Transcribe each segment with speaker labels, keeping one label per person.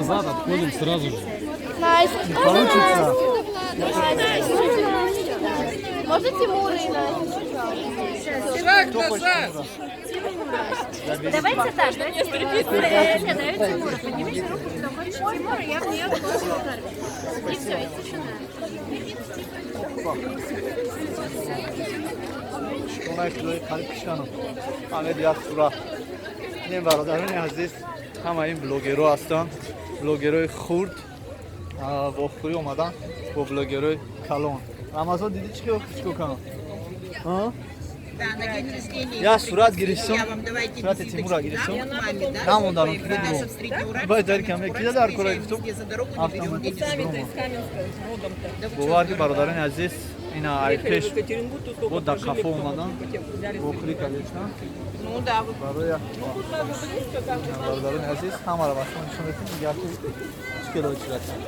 Speaker 1: назад, отходим сразу же.
Speaker 2: Настя.
Speaker 1: Получится.
Speaker 2: Можно Тимура и
Speaker 1: Кто хочет Тимура?
Speaker 3: Давайте так, давайте Тимура. Поднимите руку, кто хочет Тимура, я в нее и все, и тишина.
Speaker 4: شما خالقشانم همه دیاسپورا این برادران عزیز همه این بلوگرها هستن بلوگرهای خرد با خوری اومدن با بلوگرهای کلان رمضان دیدی چیکار کنم ها я сурат гиришам сурат Тимура гиришам намондан кида бай дар каме кида дар кора гифтум боварки бародарони азиз ина айпеш бо дар кафо омадан бо хури калешна барои бародарони азиз ҳамаро ба шумо нишон медиҳем гарки чӣ кило чиратам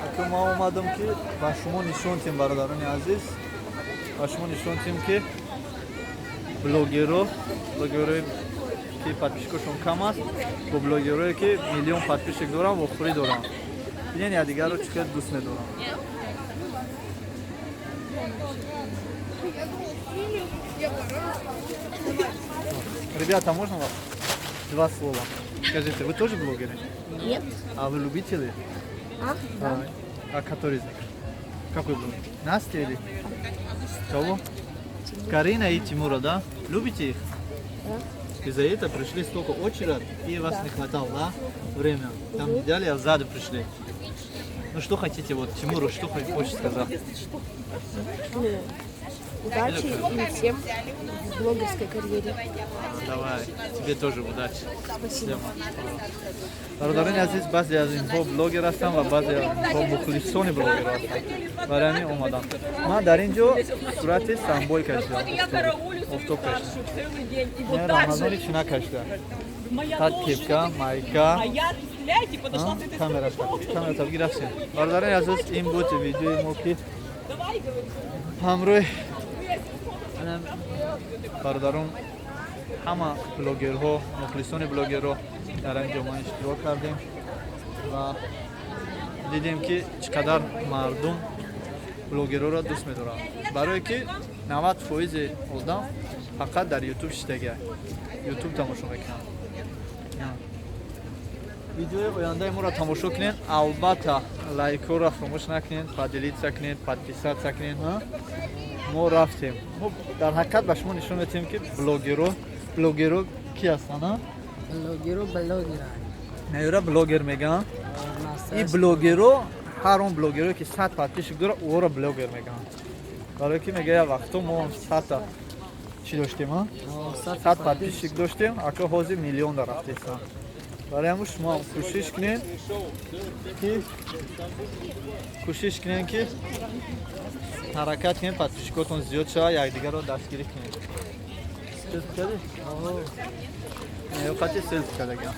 Speaker 4: ака ма омадам ки ба шумо нишон диҳем бародарони азиз ба шумо нишон диҳем ки блогерое ки подписчикашон кам аст бо блогерое ки миллион подписчик доранд вохӯрӣ доранд бинен якдигарро чӣ қадр дӯст медоранд ребята можно вас два слова скажите вы тоже блогеры
Speaker 2: Нет.
Speaker 4: а вы любители
Speaker 2: Да.
Speaker 4: а который какой блогер Настя или кого Карина и Тимура, да? Любите их? Да. Из-за этого пришли столько очередь, и вас не хватало, да? Время. Там взяли, а сзади пришли. Ну что хотите, вот, Тимуру, что хочешь сказать?
Speaker 2: Удачи им всем в блогерской карьере.
Speaker 4: Давай, тебе тоже удачи. Спасибо. Бародарони азиз, баъзе аз инҳо блогер ҳастанд ва баъзе аз инҳо мухлисони блогер ҳастанд. Барои ҳамин омадам. Ман дар ин ҷо сурати самбой кашидам. Офтоб кашидам. Ман рамазони чӣ накашидам. Так кепка, майка. Камера таб гирафтем. Бародарони азиз, ин буд видеои мо ки ҳамроҳи бародарон ҳама блогерҳо, мухлисони блогерҳо дар анҷома иштирок кардем ва дидем ки чӣ қадар мардум блогерҳоро дӯст медоранд. Барое ки 90% одам фақат дар YouTube шидага, YouTube тамошо мекунанд. видеои ояндаи моро тамошо кунед, албатта лайкҳоро фаромӯш накунед, поделиться кунед, подписаться кунед. мо рафтем. Мо дар ҳақиқат ба шумо нишон медиҳем ки блогерҳо ки ҳастанд? Наёра блогер мегӯянд. И блогерҳо, ҳар он блогерҳое ки 100 подписчик дорад, оҳоро блогер мегӯянд. Барое ки мегӯя вақто мо 100 чӣ доштем, 100 подписчик доштем, ака ҳозир миллионда рафтестанд. барои ҳамин шумо кӯшиш кунед ки ҳаракат кунед, подписчикотон зиёд шавад, якдигарро дастгирӣ кунед. қати селфи кардагам.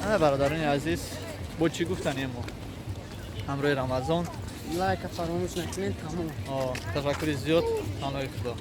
Speaker 4: ана бародарони азиз, бо чӣ гуфтанем мо ҳамроҳи рамазон?
Speaker 5: лайка фаромӯш накунед. Тамом.
Speaker 4: Ташаккури зиёд. Танои худо.